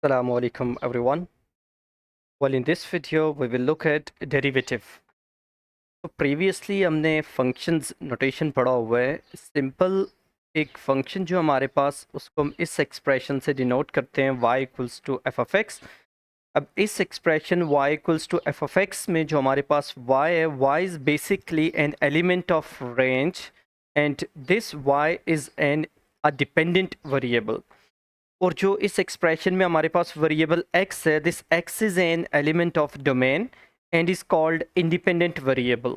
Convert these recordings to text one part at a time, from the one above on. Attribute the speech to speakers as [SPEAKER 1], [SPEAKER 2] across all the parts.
[SPEAKER 1] Assalamu alaikum everyone. Well, in this video we will look at derivative. तो previously हमने functions notation पढ़ा हुआ है। सिंपल एक फंक्शन जो हमारे पास उसको हम इस एक्सप्रेशन से डिनोट करते हैं y equals to f of x. अब इस expression y equals to f of x में जो हमारे पास y है, y is basically an element of range and this y is an a dependent variable. और जो इस एक्सप्रेशन में हमारे पास वेरिएबल x है, this x is an element of domain and is called independent variable.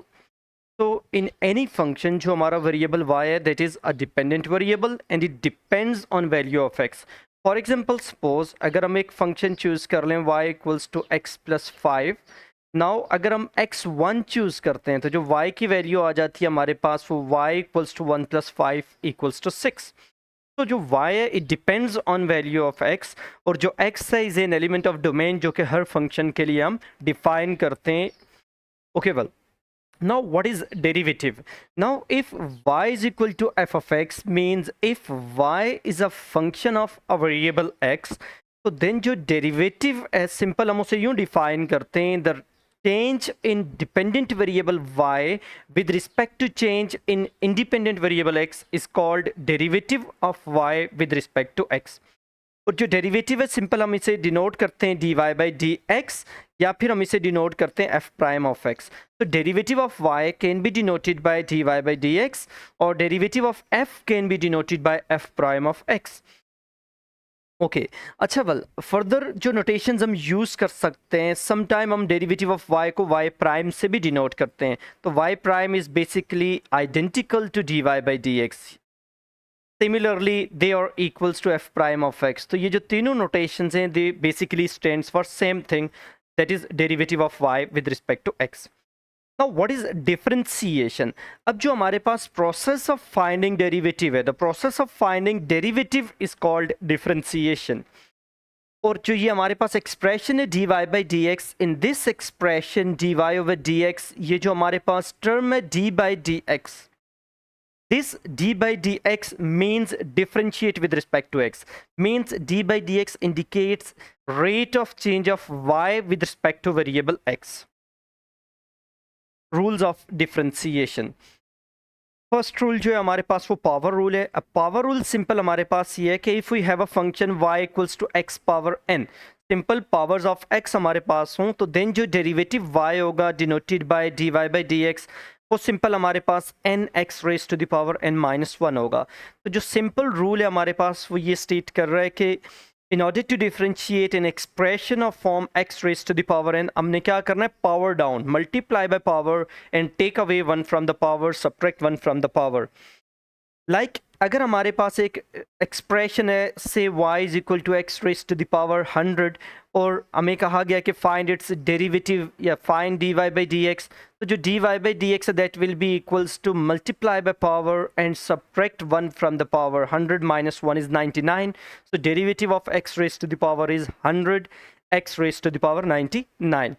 [SPEAKER 1] तो in any function जो हमारा वेरिएबल y है, that is a dependent variable and it depends on value of x। For example suppose अगर हम एक function choose कर लें y equals to x plus 5। Now अगर हम x1 चूज करते हैं तो जो y की वैल्यू आ जाती है हमारे पास वो y equals to 1 plus 5 equals to 6। तो जो y है it depends on value of x और जो x है is an element of domain जो कि हर फंक्शन के लिए हम डिफाइन करते हैं। Okay well, now what is derivative? Now if y is equal to f of x means if y is a function of a variable x, तो then जो derivative है सिंपल हम उसे यूं डिफाइन करते हैं, the change in dependent variable y with respect to change in independent variable x is called derivative of y with respect to x। और जो डेरिवेटिव है सिंपल हम इसे डिनोट करते हैं dy बाई डी एक्स या फिर हम इसे डिनोट करते हैं f प्राइम ऑफ x। तो derivative of y can be denoted by dy by D X और derivative of f can be denoted by f prime of x। Okay अच्छा, well further जो नोटेशंस हम use कर सकते हैं, some time हम derivative of y को y prime से भी डिनोट करते हैं। तो y prime is basically identical to dy by D X. Similarly they are equals to f prime of x. तो ये जो तीनों नोटेशंस हैं they basically stands for same thing, that is derivative of y with respect to x। Now what is differentiation? अब जो हमारे पास process of finding derivative है, the process of finding derivative is called differentiation. और जो ये हमारे पास एक्सप्रेशन है dy by D x, in this expression dy over d x, ये जो हमारे पास टर्म है d by D x, this d by dx means differentiate with respect to x, means d by dx indicates rate of change of y with respect to variable x। rules of differentiation, first rule जो है हमारे पास वो power rule है। अब power rule simple हमारे पास ये है कि if we have a function y equals to x power n, simple powers of x हमारे पास हों तो देन जो डेरिवेटिव y होगा denoted by dy by D x, वो सिंपल हमारे पास n x raise to the power n minus 1 होगा। तो जो सिंपल रूल है हमारे पास वो ये स्टेट कर रहा है कि in order to differentiate an expression of form x raise to the power n, हमने क्या करना है, power down, multiply by power and take away one from the power, subtract one from the power. Like अगर हमारे पास एक expression है say y is equal to x raise to the power 100 और हमें कहा गया कि फाइंड इट्स डेरिवेटिव या find dy by D x, तो जो dy by D x that will be equals to multiply by power and subtract 1 from the power. 100 minus 1 is 99, so derivative of x raise to the power is 100 x raise to the power 99।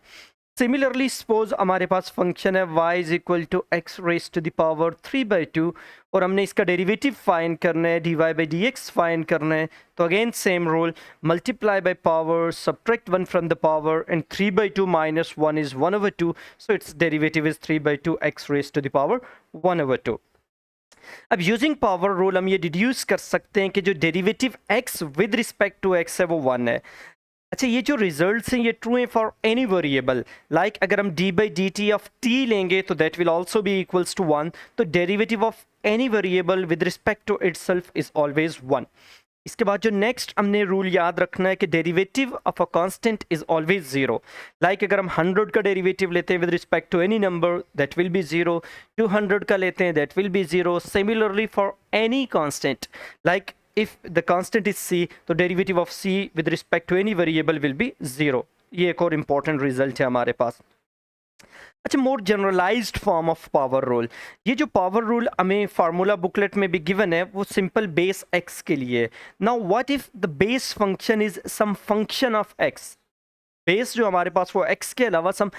[SPEAKER 1] Similarly suppose हमारे पास function है y is equal to x raise to the power 3/2 और हमने इसका derivative find करना है, dy by D x find करना है। तो again same rule, multiply by power, subtract 1 from the power and 3/2 minus 1 is 1/2, so its derivative is 3/2 x raise to the power 1/2। अब using power rule हम ये deduce कर सकते हैं कि जो derivative x with respect to x है वो 1 है। अच्छा, ये जो रिजल्ट्स हैं ये ट्रू हैं फॉर एनी वेरिएबल। लाइक अगर हम d by d t of t लेंगे तो that will also be equals to 1। तो derivative of any variable with respect to itself is always 1। इसके बाद जो नेक्स्ट हमने रूल याद रखना है कि derivative of a constant is always 0। Like अगर हम 100 का डेरिवेटिव लेते हैं with respect to any number that will be 0, 200 का लेते हैं that will be 0। Similarly for any constant, like if the constant is c, तो derivative of c with respect to any variable will be 0। ये एक और important result है हमारे पास। अच्छा, more generalised form of power rule, ये जो पावर रूल हमें फार्मूला बुकलेट में भी गिवन है वो सिंपल बेस x के लिए। Now what if the base function is some function of x, base जो हमारे पास वो x के अलावा सम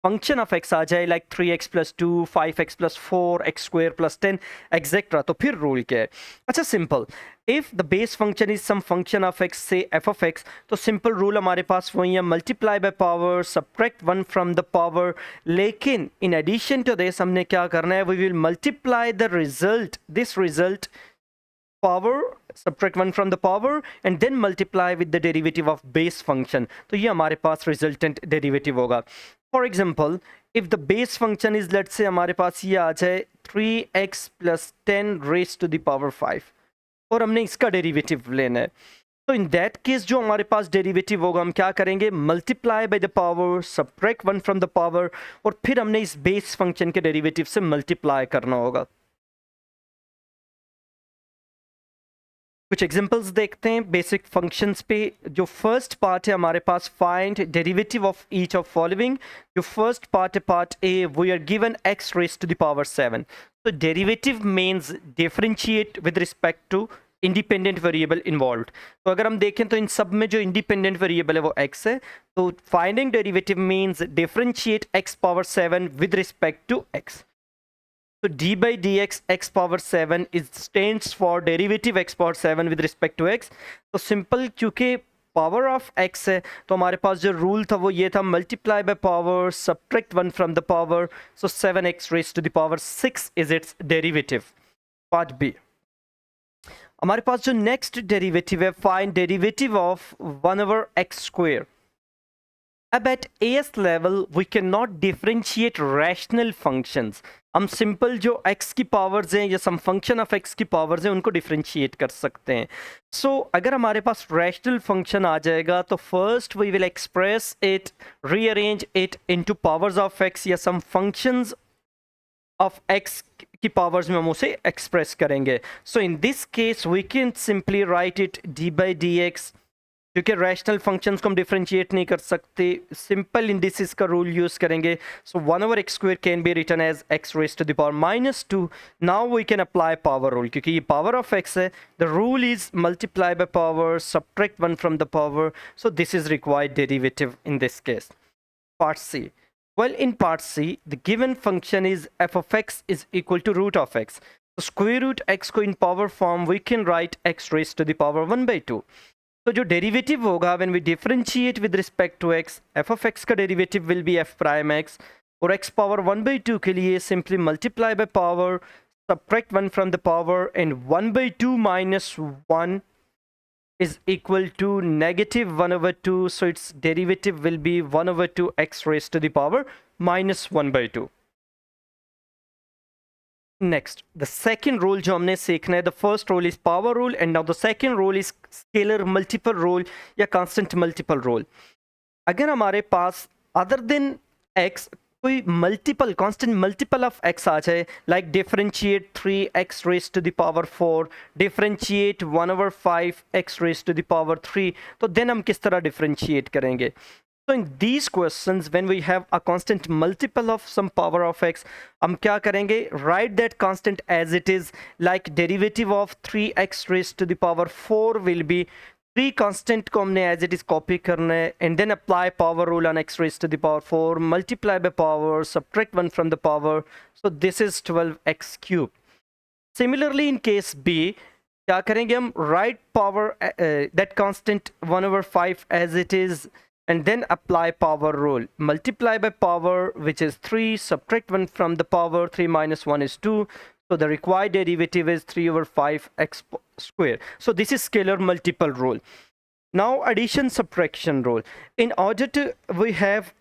[SPEAKER 1] फंक्शन ऑफ एक्स आ जाए like 3x + 2, 5x + 4, x² + 10 etcetera, तो फिर रूल क्या है? अच्छा simple, if the base function is some function of x say f of x, तो सिंपल रूल हमारे पास वही है, multiply by power, subtract 1 from the power. लेकिन इन एडिशन टू दिस हमने क्या करना है, we will multiply the result, this result power, subtract 1 from the power and then multiply with the derivative of base function, तो ये हमारे पास resultant derivative होगा। For example, if the base function is, let's say हमारे पास ये आ जाए 3x + 10 raised to the power 5 और हमने इसका डेरिवेटिव लेना है, तो इन दैट केस जो हमारे पास डेरिवेटिव होगा हम क्या करेंगे, multiply by the power, subtract 1 from the power और फिर हमने इस बेस फंक्शन के डेरिवेटिव से मल्टीप्लाई करना होगा। कुछ एग्जांपल्स देखते हैं बेसिक फंक्शंस पे। जो फर्स्ट पार्ट है हमारे पास, find derivative of each of following. जो फर्स्ट पार्ट है part A, we are given x raised to the power 7, तो derivative means differentiate with respect to independent variable involved. तो अगर हम देखें तो इन सब में जो इंडिपेंडेंट वेरिएबल है वो x है, तो finding derivative means differentiate x power 7 with respect to x। So d by dx x power 7 is stands for derivative x power 7 with respect to x। तो सिंपल, क्योंकि पावर ऑफ x है तो हमारे पास जो rule था वो ये था, multiply by power, subtract 1 from the power, so 7x raised to the power 6 is its derivative. Part b, हमारे पास जो नेक्स्ट डेरिवेटिव है, फाइंड डेरिवेटिव ऑफ 1/x²। अब at AS level we can not differentiate rational functions. हम simple जो x की powers हैं या सम फंक्शन ऑफ x की पावर्स हैं उनको डिफरेंशिएट कर सकते हैं। सो अगर हमारे पास रैशनल फंक्शन आ जाएगा तो first we will express it, rearrange it into powers of x या सम फंक्शंस ऑफ x की पावर्स में हम उसे एक्सप्रेस करेंगे। So in this case we can simply write it d by dx, क्योंकि रैशनल फंक्शंस को हम differentiate नहीं कर सकते, सिंपल इंडिसेस का रूल यूज करेंगे। So 1/x² can be written as x raised to the power -2। Now we can apply power rule, क्योंकि ये पावर ऑफ x है, the rule is multiply by power, subtract 1 from the power, so this is required derivative in this case. Part c, well in part C the given function is f of x is equal to root of x, so square root x को in power form we can write x raised to the power 1/2। तो जो derivative होगा when we differentiate with respect to x, f of x का derivative will be f prime x, और x power 1/2 के लिए simply multiply by power, subtract 1 from the power and 1/2 minus 1 is equal to -1/2, so its derivative will be 1/2 x raised to the power -1/2। Next the second rule जो हमने सीखना है, the first rule is power rule and now the second rule is scalar multiple rule या constant multiple rule. अगर हमारे पास other than x कोई multiple constant multiple of x आ जाए, like differentiate 3x raised to the power 4, differentiate 1/5 x raised to the power 3, तो then हम किस तरह differentiate करेंगे? So in these questions when we have a constant multiple of some power of x, हम क्या करेंगे, write that constant as it is, like derivative of 3x raised to the power 4 will be 3 constant को हमने as it is copy करना है and then apply power rule on x raised to the power 4, multiply by power, subtract 1 from the power, so this is 12x cube। Similarly in case B क्या करेंगे हम, write power that constant 1/5 as it is and then apply power rule, multiply by power which is 3, subtract 1 from the power, 3 minus 1 is 2, so the required derivative is 3/5 x square। So this is scalar multiple rule। Now addition subtraction rule, in order to we have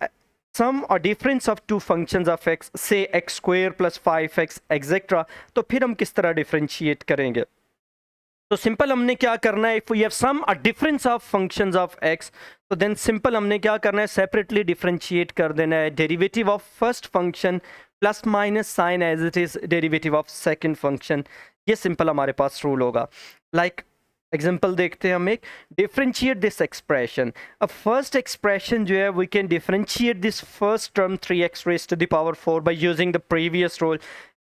[SPEAKER 1] sum or difference of two functions of x, say x² plus 5x etc, तो फिर हम किस तरह differentiate करेंगे? तो simple हमने क्या करना है, if we have sum a difference of functions of x, तो देन सिंपल हमने क्या करना है, सेपरेटली डिफरेंशिएट कर देना है, derivative of first function plus minus sign as it is derivative of second function. ये सिंपल हमारे पास रूल होगा। लाइक एग्जांपल देखते हैं हम एक, डिफरेंशिएट दिस एक्सप्रेशन। अब फर्स्ट एक्सप्रेशन जो है we can differentiate this first term 3x raised to the power 4 by using the previous rule।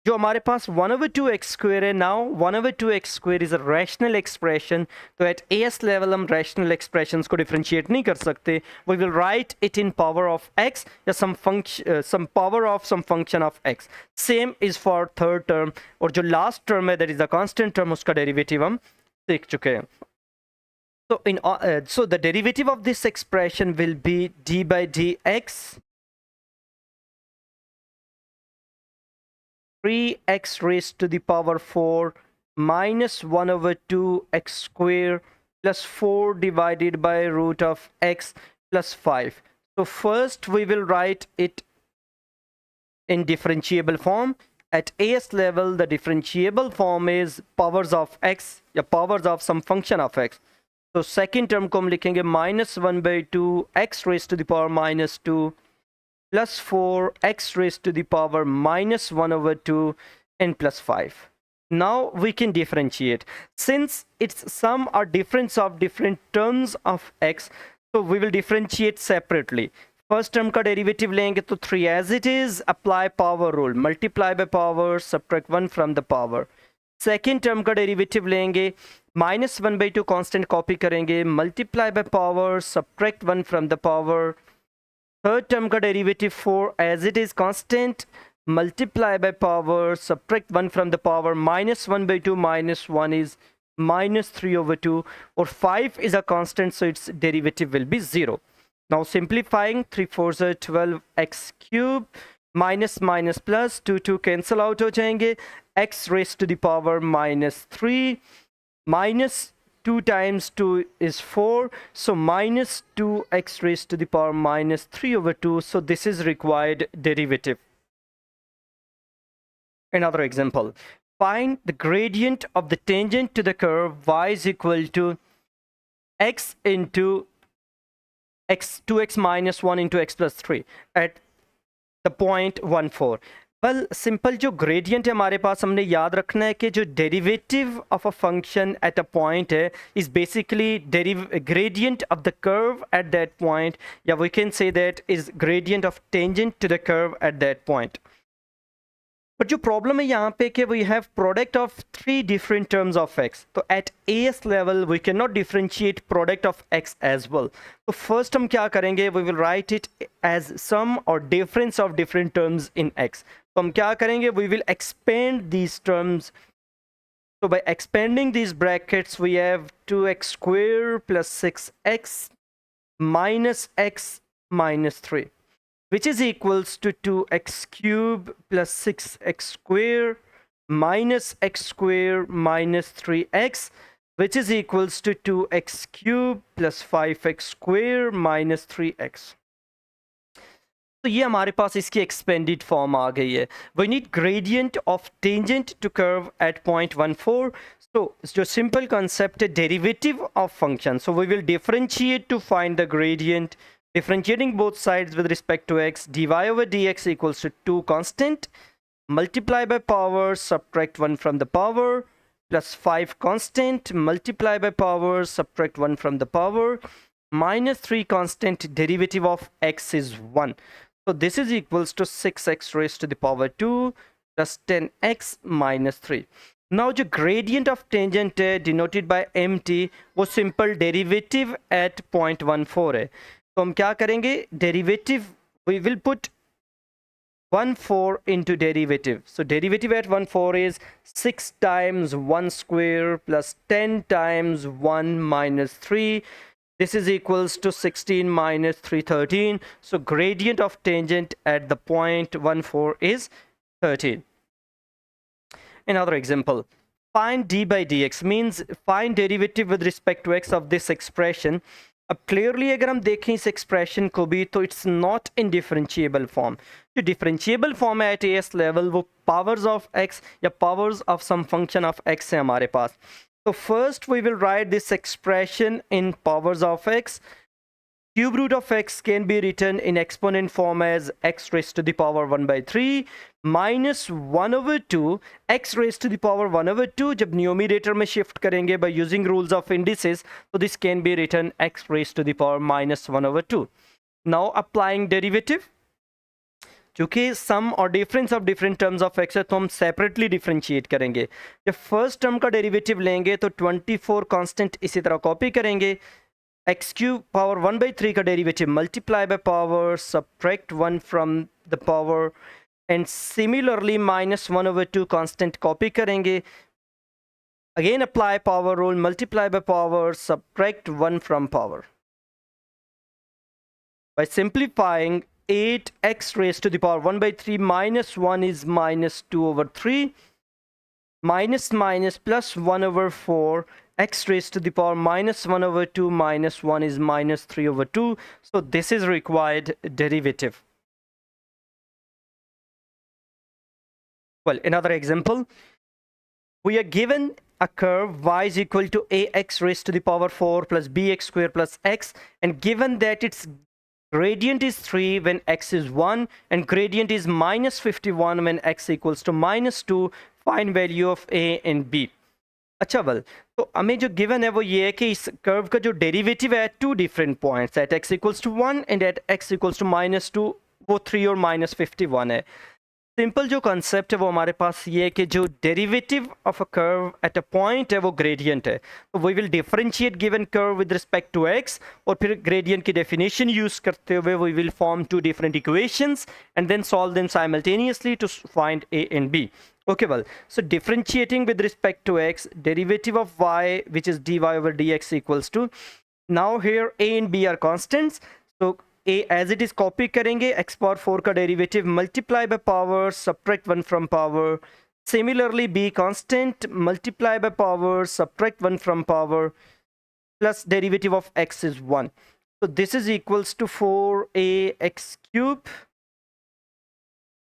[SPEAKER 1] जो हमारे पास 1/2x स्क्वायर है, now 1/2x square is a rational expression, तो एट एस लेवल हम rational expressions को differentiate नहीं कर सकते. We will write it in power of x या some power of some function of x. Same is for third term, और जो last term है that is the constant term, उसका डेरिवेटिव हम सीख चुके हैं. So the derivative of this expression will be d by dx 3x raised to the power 4 minus 1/2x square plus 4 divided by root of x plus 5. So first we will write it in differentiable form. At AS level, the differentiable form is powers of x या powers of some function of x. तो second term को हम लिखेंगे -1/2 x raised to the power -2 plus 4 x raised to the power -1/2 and plus 5. Now we can differentiate. Since its sum or difference of different terms of x, so we will differentiate separately. First term का derivative लेंगे तो 3 as it is, apply power rule, multiply by power, subtract 1 from the power. Second term का derivative लेंगे, -1/2 constant copy करेंगे, multiply by power, subtract 1 from the power. Third term का derivative 4 as it is constant, multiply by power, subtract 1 from the power. -1/2 -1 is -3/2, और 5 is a constant, so its derivative will be 0. Now simplifying, 3 4s are 12x cube, minus minus plus 2 cancel out हो जाएंगे. x raised to the power -3 minus 2 times 2 is 4, so -2x raised to the power -3/2. So this is required derivative. Another example, find the gradient of the tangent to the curve y is equal to x into x 2x minus 1 into x plus 3 at the point 1 4. Well simple जो gradient है हमारे पास, हमने याद रखना है कि जो derivative of a function at a point है is basically gradient of the curve at that point, या we can say that is gradient of tangent to the curve at that point. But जो problem है यहाँ पे कि we have product of 3 different terms of x, तो at AS level we can not differentiate product of x as well. तो first हम क्या करेंगे, we will write it as sum और difference of different terms in x. तो हम क्या करेंगे, we will expand these terms. So by expanding these brackets, we have 2x square plus 6x minus x minus 3, which is equals to 2x cube plus 6x square minus x square minus 3x, which is equals to 2x cube plus 5x square minus 3x. तो ये हमारे पास इसकी expanded form आ गई है. We need gradient of tangent to curve at point 1 4. So जो simple concept है derivative of function, so we will differentiate to find the gradient. Differentiating both sides with respect to x, dy over dx equals to 2 constant, multiply by power, subtract 1 from the power, plus 5 constant, multiply by power, subtract 1 from the power, minus 3 constant, derivative of x is 1. So this is equals to 6x raised to the power 2 plus 10x minus 3. Now the gradient of tangent denoted by mt वो simple derivative at point 1 4 है. तो हम क्या करेंगे, derivative we will put 1 4 into derivative. So derivative at 1 4 is 6 times 1 square plus 10 times 1 minus 3. This is equals to 16 minus 3 13. So gradient of tangent at the point 1 4 is 13. Another example, find d by dx means find derivative with respect to x of this expression. अब clearly अगर हम देखें इस expression को भी, तो it's not in differentiable form. जो differentiable form है एट एस लेवल वो पावर्स ऑफ एक्स या powers of some function of x है हमारे पास. तो first we will write this expression in powers of x. Cube root of x can be written in exponent form as x raised to the power 1 by 3 minus 1 over 2 x raised to the power 1 over 2. जब numerator में shift करेंगे by using rules of indices, so this can be written x raised to the power minus 1 over 2. Now applying derivative, चूंकि सम और difference of different terms of x है तो हम separately differentiate करेंगे। जब फर्स्ट टर्म का derivative लेंगे तो 24 कांस्टेंट इसी तरह कॉपी करेंगे, एक्स क्यूब पावर 1/3 का derivative multiply by power subtract 1 from the power, and similarly -1/2 constant copy करेंगे, again apply power rule, multiply by power subtract 1 from power. By simplifying, 8x raised to the power 1/3 minus 1 is -2/3, minus minus plus 1/4, x raised to the power -1/2 minus 1 is -3/2. So this is required derivative. Well, another example, we are given a curve y is equal to ax raised to the power 4 plus bx square plus x, and given that its gradient is 3 when x is 1 and gradient is -51 when x equals to -2, find value of a and b. अच्छा well, तो हमें जो given है वो ये है कि इस कर्व का जो डेरिवेटिव है 2 different points, at x equals to 1 and at x equals to -2, वो 3 और -51 है। सिंपल जो कॉन्सेप्ट है वो हमारे पास ये है कि जो derivative of a curve at a point है वो ग्रेडियंट है, तो we will differentiate given curve with respect to x, और फिर ग्रेडियंट की डेफिनेशन यूज करते हुए we will form 2 different equations and then solve them simultaneously to find a and b. Okay, well, so differentiating with respect to x, derivative of y, which is dy over dx, equals to, now here a and b are constants, so a as it is copy करेंगे, x power 4 का derivative multiply by power subtract 1 from power, similarly b constant multiply by power subtract 1 from power, plus derivative of x is 1, so this is equals to 4ax cube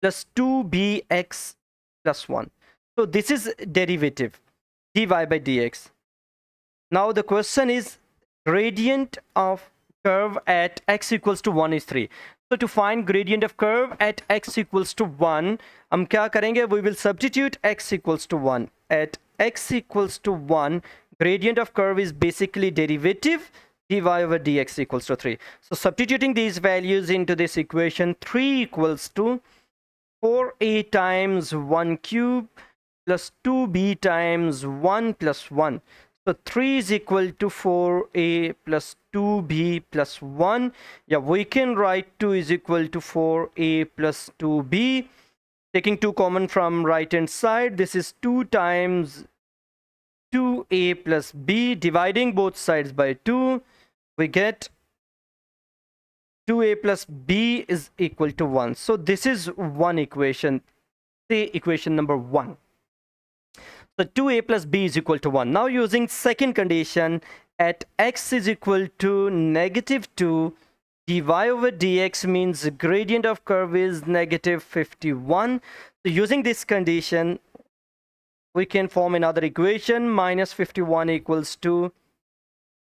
[SPEAKER 1] plus 2bx plus 1. So this is derivative dy by dx. Now the question is gradient of curve at x equals to 1 is 3. So to find gradient of curve at x equals to 1, हम क्या करेंगे, we will substitute x equals to 1. At x equals to 1, gradient of curve is basically derivative dy over dx equals to 3. So substituting these values into this equation, 3 equals to 4a times 1 cube plus 2b times 1 plus 1. So 3 is equal to 4a plus 2b plus 1. Yeah, we can write 2 is equal to 4a plus 2b. Taking 2 common from right hand side, this is 2 times 2a plus b. Dividing both sides by 2, we get 2a plus b is equal to 1. So this is one equation, say equation number 1. So 2a plus b is equal to 1. Now using second condition, at x is equal to -2, dy over dx means the gradient of curve is -51. So using this condition, we can form another equation, -51 equals to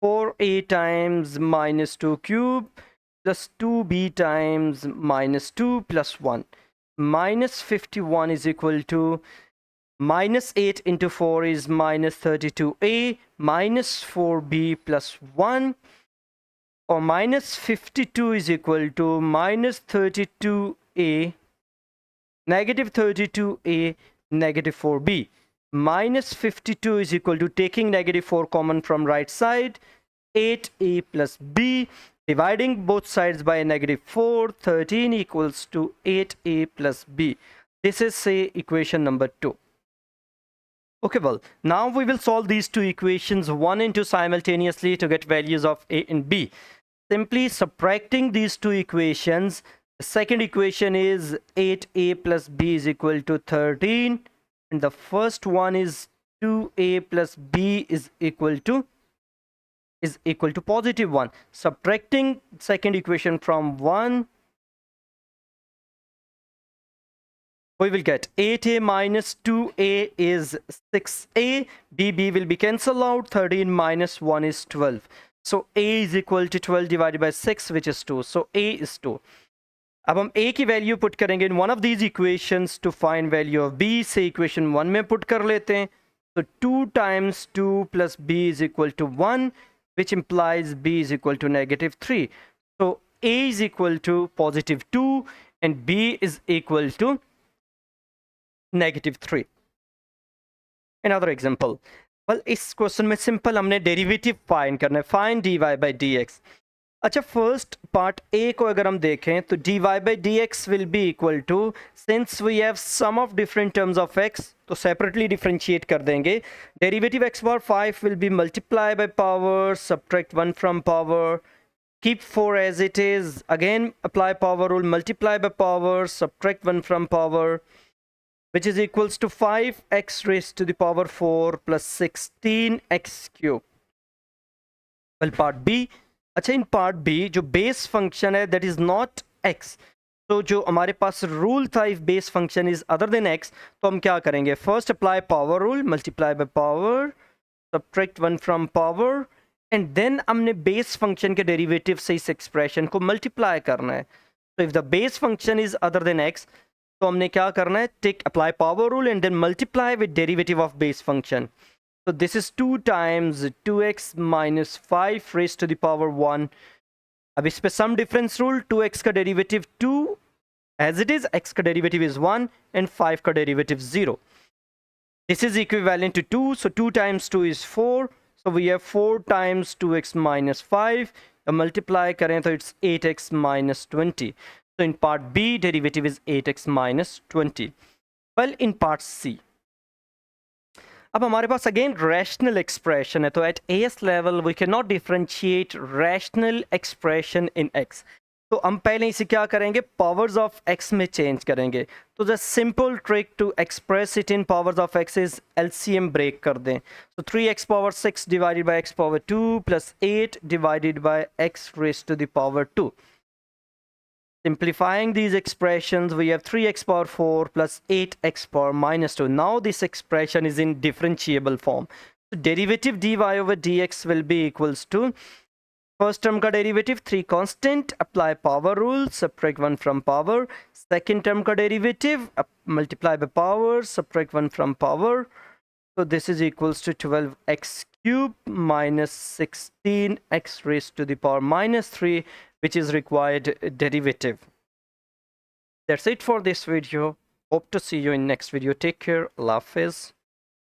[SPEAKER 1] 4a times -2 cube plus 2b times -2 plus 1. -51 is equal to -8 into 4 is -32a minus 4b plus 1, or -52 is equal to -32a -32a -4b. -52 is equal to, taking -4 common from right side, 8a plus b. Dividing both sides by -4, 13 equals to 8a plus b. This is, say, equation number 2. Okay, well, now we will solve these two equations 1 and 2 simultaneously to get values of a and b. Simply subtracting these two equations, the second equation is 8a plus b is equal to 13, and the first one is 2a plus b is equal to +1. Subtracting second equation from 1, we will get 8a minus 2a is 6a, b will be cancelled out, 13 minus 1 is 12. So a is equal to 12 divided by 6, which is 2. So a is 2. अब हम a की value put करेंगे in one of these equations to find value of b. से equation 1 में put कर लेते हैं, so 2 times 2 plus b is equal to 1, which implies b is equal to -3. So a is equal to +2 and b is equal to -3. Another example. well, इस question में simple हमने derivative find करना है, find dy by dx. अच्छा, first part A को अगर हम देखें तो dy by dx will be equal to, since we have sum of different terms of x, तो सेपरेटली डिफरेंशिएट कर देंगे. Derivative x power 5 will be multiply by power, subtract 1 from power, keep 4 as it is, again apply power rule, multiply by power, subtract 1 from power, which is equals to 5x raised to the power 4 plus 16x cube. well, part b. अच्छा, in part B जो base function है that is not x, तो जो हमारे पास rule था if base function is other than x, तो हम क्या करेंगे, first apply power rule, multiply by power, subtract 1 from power, and then हमने बेस फंक्शन के डेरिवेटिव से इस एक्सप्रेशन को मल्टीप्लाई करना है. तो if the base function is other than x, तो हमने क्या करना है, take apply power rule and then multiply with derivative of base function. So this is 2 times 2x minus 5 raised to the power 1. अब इस पे सम डिफरेंस रूल, 2x का derivative 2 as it is, x का derivative is 1 and 5 का derivative 0. This is equivalent to 2, so 2 times 2 is 4. So we have 4 times 2x minus 5. अब multiply करें तो it's 8x minus 20. So in part B, derivative is 8x minus 20. Well, in part C, अब हमारे पास again rational expression है, तो at AS level we can not differentiate rational expression in x. तो हम पहले इसे क्या करेंगे, पावर्स ऑफ एक्स में चेंज करेंगे. तो the simple trick to express it in powers of x is LCM break कर दें. तो 3x power 6 divided by x power 2 प्लस 8 divided by x raised to the power 2. Simplifying these expressions, we have 3x power 4 plus 8x power minus 2. Now this expression is in differentiable form. So derivative dy over dx will be equals to, first term ka derivative 3 constant, apply power rule, subtract 1 from power. Second term ka derivative, multiply by power, subtract 1 from power. So this is equals to 12x cube minus 16x raised to the power minus 3, which is required derivative. That's it for this video. Hope to see you in next video. Take care. Allah Hafiz.